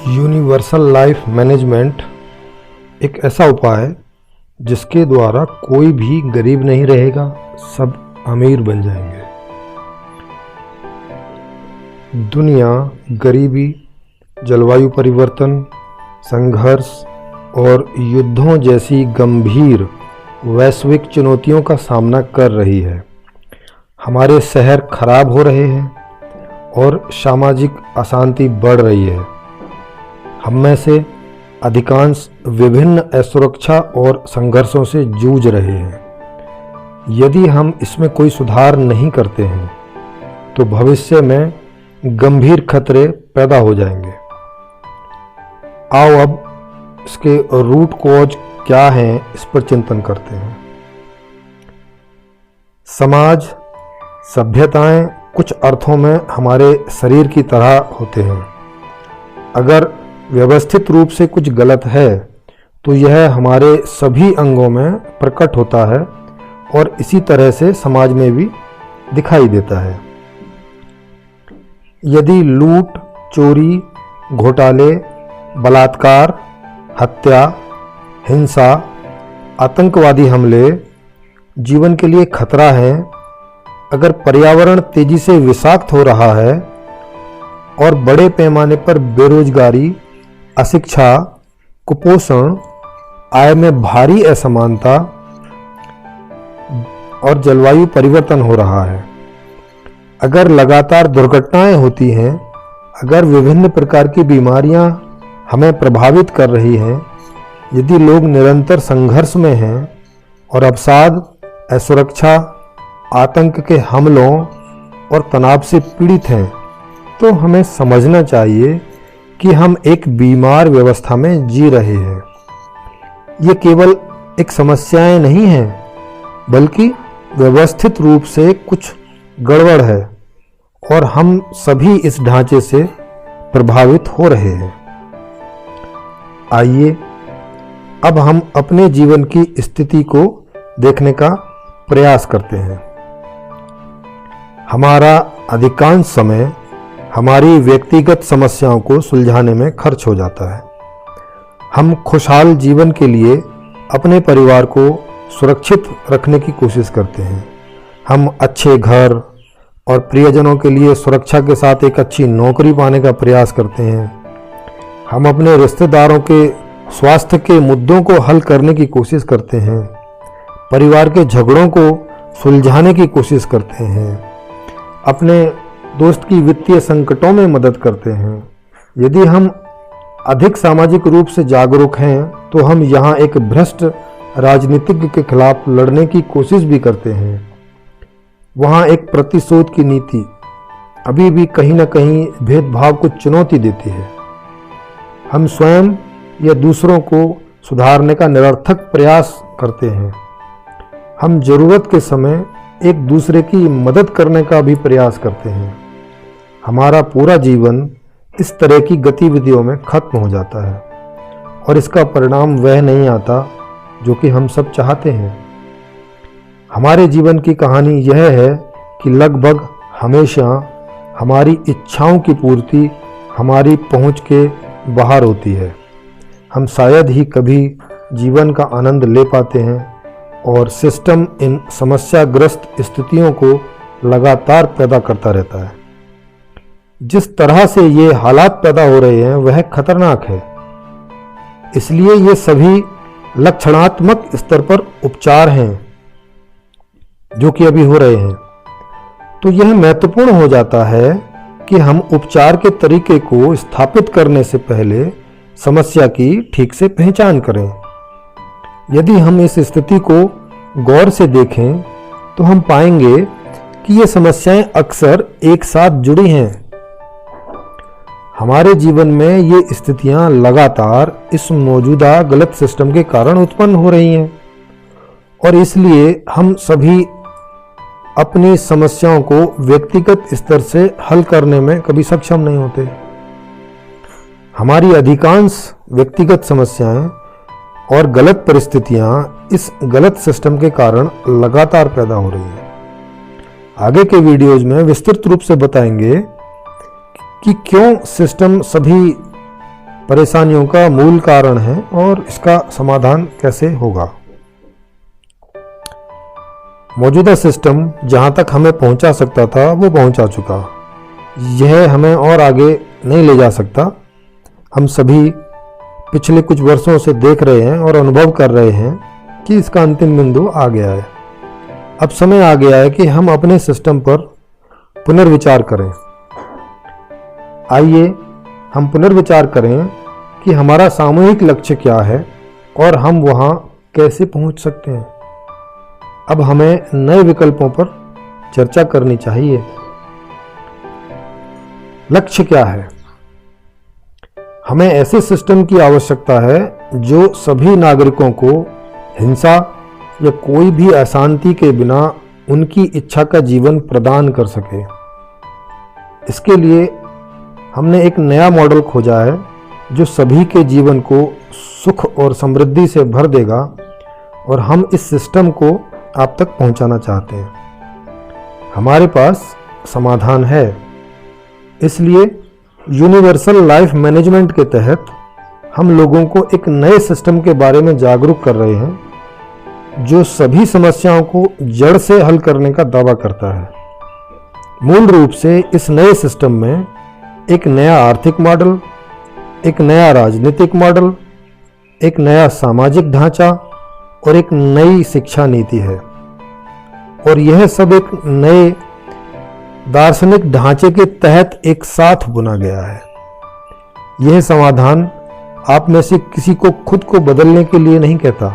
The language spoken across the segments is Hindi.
यूनिवर्सल लाइफ मैनेजमेंट एक ऐसा उपाय है जिसके द्वारा कोई भी गरीब नहीं रहेगा, सब अमीर बन जाएंगे। दुनिया गरीबी, जलवायु परिवर्तन, संघर्ष और युद्धों जैसी गंभीर वैश्विक चुनौतियों का सामना कर रही है। हमारे शहर खराब हो रहे हैं और सामाजिक अशांति बढ़ रही है। हम में से अधिकांश विभिन्न असुरक्षा और संघर्षों से जूझ रहे हैं। यदि हम इसमें कोई सुधार नहीं करते हैं तो भविष्य में गंभीर खतरे पैदा हो जाएंगे। आओ अब इसके रूट कॉज क्या हैं, इस पर चिंतन करते हैं। समाज, सभ्यताएं कुछ अर्थों में हमारे शरीर की तरह होते हैं। अगर व्यवस्थित रूप से कुछ गलत है तो यह हमारे सभी अंगों में प्रकट होता है और इसी तरह से समाज में भी दिखाई देता है। यदि लूट, चोरी, घोटाले, बलात्कार, हत्या, हिंसा, आतंकवादी हमले जीवन के लिए खतरा हैं, अगर पर्यावरण तेजी से विषाक्त हो रहा है और बड़े पैमाने पर बेरोजगारी, अशिक्षा, कुपोषण, आय में भारी असमानता और जलवायु परिवर्तन हो रहा है, अगर लगातार दुर्घटनाएं होती हैं, अगर विभिन्न प्रकार की बीमारियां हमें प्रभावित कर रही हैं, यदि लोग निरंतर संघर्ष में हैं और अवसाद, असुरक्षा, आतंक के हमलों और तनाव से पीड़ित हैं, तो हमें समझना चाहिए कि हम एक बीमार व्यवस्था में जी रहे हैं। ये केवल एक समस्याएं नहीं हैं, बल्कि व्यवस्थित रूप से कुछ गड़बड़ है और हम सभी इस ढांचे से प्रभावित हो रहे हैं। आइए अब हम अपने जीवन की स्थिति को देखने का प्रयास करते हैं। हमारा अधिकांश समय हमारी व्यक्तिगत समस्याओं को सुलझाने में खर्च हो जाता है। हम खुशहाल जीवन के लिए अपने परिवार को सुरक्षित रखने की कोशिश करते हैं। हम अच्छे घर और प्रियजनों के लिए सुरक्षा के साथ एक अच्छी नौकरी पाने का प्रयास करते हैं। हम अपने रिश्तेदारों के स्वास्थ्य के मुद्दों को हल करने की कोशिश करते हैं। परिवार के झगड़ों को सुलझाने की कोशिश करते हैं। अपने दोस्त की वित्तीय संकटों में मदद करते हैं। यदि हम अधिक सामाजिक रूप से जागरूक हैं तो हम यहाँ एक भ्रष्ट राजनीतिज्ञ के खिलाफ लड़ने की कोशिश भी करते हैं। वहाँ एक प्रतिशोध की नीति अभी भी कहीं न कहीं भेदभाव को चुनौती देती है। हम स्वयं या दूसरों को सुधारने का निरर्थक प्रयास करते हैं। हम जरूरत के समय एक दूसरे की मदद करने का भी प्रयास करते हैं। हमारा पूरा जीवन इस तरह की गतिविधियों में खत्म हो जाता है और इसका परिणाम वह नहीं आता जो कि हम सब चाहते हैं। हमारे जीवन की कहानी यह है कि लगभग हमेशा हमारी इच्छाओं की पूर्ति हमारी पहुंच के बाहर होती है। हम शायद ही कभी जीवन का आनंद ले पाते हैं और सिस्टम इन समस्याग्रस्त स्थितियों को लगातार पैदा करता रहता है। जिस तरह से ये हालात पैदा हो रहे हैं वह खतरनाक है। इसलिए ये सभी लक्षणात्मक स्तर पर उपचार हैं जो कि अभी हो रहे हैं। तो यह महत्वपूर्ण हो जाता है कि हम उपचार के तरीके को स्थापित करने से पहले समस्या की ठीक से पहचान करें। यदि हम इस स्थिति को गौर से देखें तो हम पाएंगे कि ये समस्याएं अक्सर एक साथ जुड़ी हैं। हमारे जीवन में ये स्थितियां लगातार इस मौजूदा गलत सिस्टम के कारण उत्पन्न हो रही हैं और इसलिए हम सभी अपनी समस्याओं को व्यक्तिगत स्तर से हल करने में कभी सक्षम नहीं होते। हमारी अधिकांश व्यक्तिगत समस्याएं और गलत परिस्थितियां इस गलत सिस्टम के कारण लगातार पैदा हो रही हैं। आगे के वीडियोज में विस्तृत रूप से बताएंगे कि क्यों सिस्टम सभी परेशानियों का मूल कारण है और इसका समाधान कैसे होगा। मौजूदा सिस्टम जहां तक हमें पहुंचा सकता था वो पहुंचा चुका, यह हमें और आगे नहीं ले जा सकता। हम सभी पिछले कुछ वर्षों से देख रहे हैं और अनुभव कर रहे हैं कि इसका अंतिम बिंदु आ गया है। अब समय आ गया है कि हम अपने सिस्टम पर पुनर्विचार करें। आइए हम पुनर्विचार करें कि हमारा सामूहिक लक्ष्य क्या है और हम वहां कैसे पहुंच सकते हैं। अब हमें नए विकल्पों पर चर्चा करनी चाहिए। लक्ष्य क्या है? हमें ऐसे सिस्टम की आवश्यकता है जो सभी नागरिकों को हिंसा या कोई भी अशांति के बिना उनकी इच्छा का जीवन प्रदान कर सके। इसके लिए हमने एक नया मॉडल खोजा है जो सभी के जीवन को सुख और समृद्धि से भर देगा, और हम इस सिस्टम को आप तक पहुंचाना चाहते हैं। हमारे पास समाधान है। इसलिए यूनिवर्सल लाइफ मैनेजमेंट के तहत हम लोगों को एक नए सिस्टम के बारे में जागरूक कर रहे हैं जो सभी समस्याओं को जड़ से हल करने का दावा करता है। मूल रूप से इस नए सिस्टम में एक नया आर्थिक मॉडल, एक नया राजनीतिक मॉडल, एक नया सामाजिक ढांचा और एक नई शिक्षा नीति है, और यह सब एक नए दार्शनिक ढांचे के तहत एक साथ बुना गया है। यह समाधान आप में से किसी को खुद को बदलने के लिए नहीं कहता।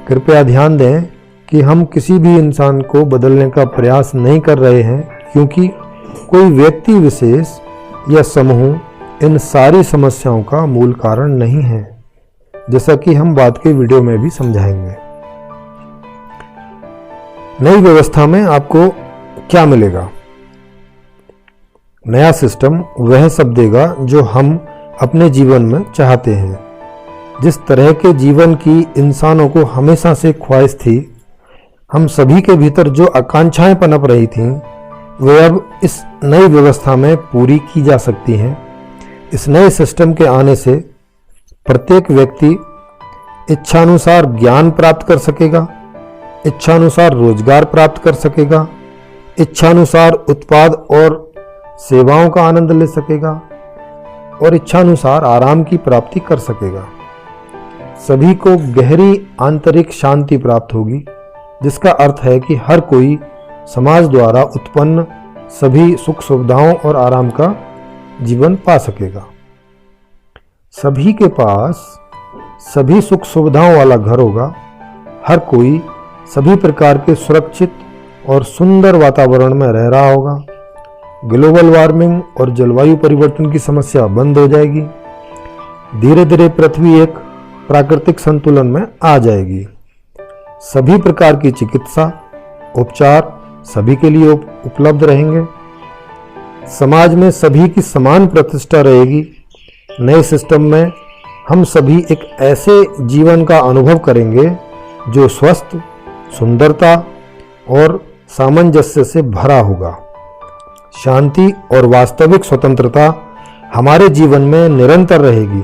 कृपया ध्यान दें कि हम किसी भी इंसान को बदलने का प्रयास नहीं कर रहे हैं, क्योंकि कोई व्यक्ति विशेष या समूह इन सारी समस्याओं का मूल कारण नहीं है, जैसा कि हम बाद के वीडियो में भी समझाएंगे। नई व्यवस्था में आपको क्या मिलेगा? नया सिस्टम वह सब देगा जो हम अपने जीवन में चाहते हैं। जिस तरह के जीवन की इंसानों को हमेशा से ख्वाहिश थी, हम सभी के भीतर जो आकांक्षाएं पनप रही थीं, वे अब इस नई व्यवस्था में पूरी की जा सकती हैं। इस नए सिस्टम के आने से प्रत्येक व्यक्ति इच्छानुसार ज्ञान प्राप्त कर सकेगा, इच्छानुसार रोजगार प्राप्त कर सकेगा, इच्छानुसार उत्पाद और सेवाओं का आनंद ले सकेगा और इच्छानुसार आराम की प्राप्ति कर सकेगा। सभी को गहरी आंतरिक शांति प्राप्त होगी, जिसका अर्थ है कि हर कोई समाज द्वारा उत्पन्न सभी सुख सुविधाओं और आराम का जीवन पा सकेगा। सभी के पास सभी सुख सुविधाओं वाला घर होगा। हर कोई सभी प्रकार के सुरक्षित और सुंदर वातावरण में रह रहा होगा। ग्लोबल वार्मिंग और जलवायु परिवर्तन की समस्या बंद हो जाएगी। धीरे धीरे पृथ्वी एक प्राकृतिक संतुलन में आ जाएगी। सभी प्रकार की चिकित्सा उपचार सभी के लिए उपलब्ध रहेंगे। समाज में सभी की समान प्रतिष्ठा रहेगी। नए सिस्टम में हम सभी एक ऐसे जीवन का अनुभव करेंगे जो स्वस्थ, सुंदरता और सामंजस्य से भरा होगा। शांति और वास्तविक स्वतंत्रता हमारे जीवन में निरंतर रहेगी,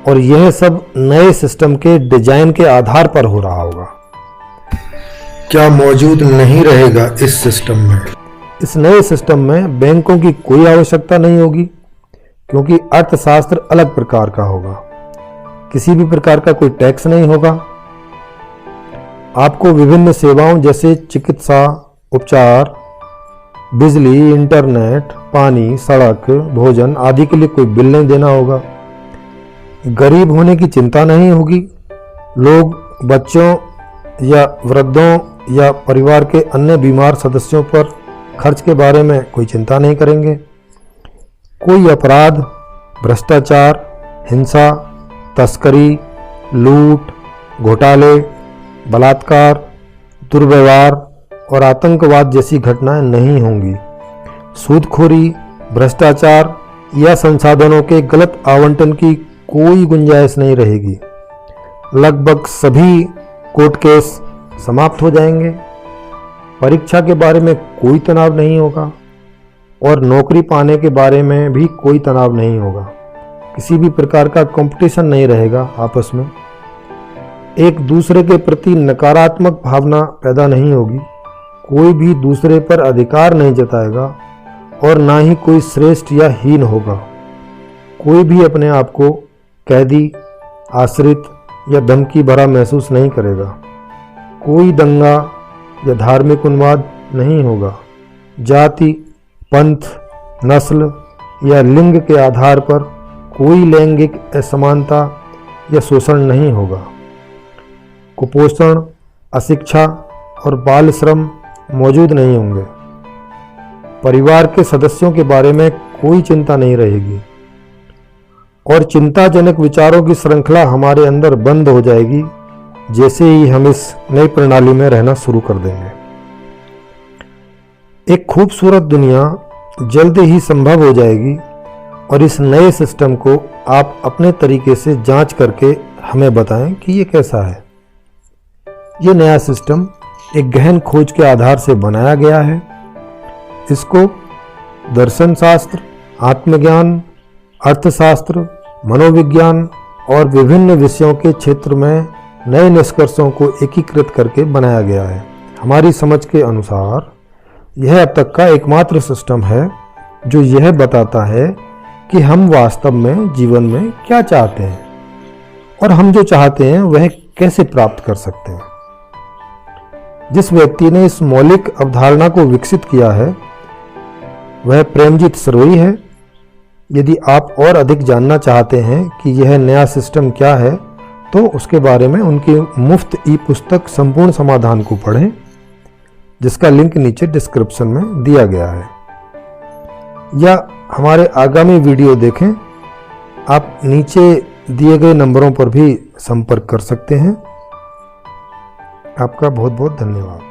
और यह सब नए सिस्टम के डिजाइन के आधार पर हो रहा होगा। क्या मौजूद नहीं रहेगा इस सिस्टम में? इस नए सिस्टम में बैंकों की कोई आवश्यकता नहीं होगी, क्योंकि अर्थशास्त्र अलग प्रकार का होगा। किसी भी प्रकार का कोई टैक्स नहीं होगा। आपको विभिन्न सेवाओं जैसे चिकित्सा, उपचार, बिजली, इंटरनेट, पानी, सड़क, भोजन आदि के लिए कोई बिल नहीं देना होगा। गरीब होने की चिंता नहीं होगी। लोग बच्चों या वृद्धों या परिवार के अन्य बीमार सदस्यों पर खर्च के बारे में कोई चिंता नहीं करेंगे। कोई अपराध, भ्रष्टाचार, हिंसा, तस्करी, लूट, घोटाले, बलात्कार, दुर्व्यवहार और आतंकवाद जैसी घटनाएं नहीं होंगी। सूदखोरी, भ्रष्टाचार या संसाधनों के गलत आवंटन की कोई गुंजाइश नहीं रहेगी। लगभग सभी कोर्ट केस समाप्त हो जाएंगे। परीक्षा के बारे में कोई तनाव नहीं होगा और नौकरी पाने के बारे में भी कोई तनाव नहीं होगा, किसी भी प्रकार का कंपटीशन नहीं रहेगा आपस में, एक दूसरे के प्रति नकारात्मक भावना पैदा नहीं होगी, कोई भी दूसरे पर अधिकार नहीं जताएगा और ना ही कोई श्रेष्ठ या हीन होगा। कोई भी अपने आप को कैदी, आश्रित या धमकी भरा महसूस नहीं करेगा। कोई दंगा या धार्मिक उन्माद नहीं होगा। जाति, पंथ, नस्ल या लिंग के आधार पर कोई लैंगिक असमानता या शोषण नहीं होगा। कुपोषण, अशिक्षा और बाल श्रम मौजूद नहीं होंगे। परिवार के सदस्यों के बारे में कोई चिंता नहीं रहेगी और चिंताजनक विचारों की श्रृंखला हमारे अंदर बंद हो जाएगी जैसे ही हम इस नई प्रणाली में रहना शुरू कर देंगे। एक खूबसूरत दुनिया जल्द ही संभव हो जाएगी और इस नए सिस्टम को आप अपने तरीके से जांच करके हमें बताएं कि ये कैसा है। ये नया सिस्टम एक गहन खोज के आधार से बनाया गया है। इसको दर्शन शास्त्र, आत्मज्ञान, अर्थशास्त्र, मनोविज्ञान और विभिन्न विषयों के क्षेत्र में नए निष्कर्षों को एकीकृत करके बनाया गया है। हमारी समझ के अनुसार यह अब तक का एकमात्र सिस्टम है जो यह बताता है कि हम वास्तव में जीवन में क्या चाहते हैं और हम जो चाहते हैं वह कैसे प्राप्त कर सकते हैं। जिस व्यक्ति ने इस मौलिक अवधारणा को विकसित किया है वह प्रेमजीत सरोई है। यदि आप और अधिक जानना चाहते हैं कि यह नया सिस्टम क्या है तो उसके बारे में उनकी मुफ्त ई पुस्तक संपूर्ण समाधान को पढ़ें, जिसका लिंक नीचे डिस्क्रिप्शन में दिया गया है, या हमारे आगामी वीडियो देखें। आप नीचे दिए गए नंबरों पर भी संपर्क कर सकते हैं। आपका बहुत बहुत धन्यवाद।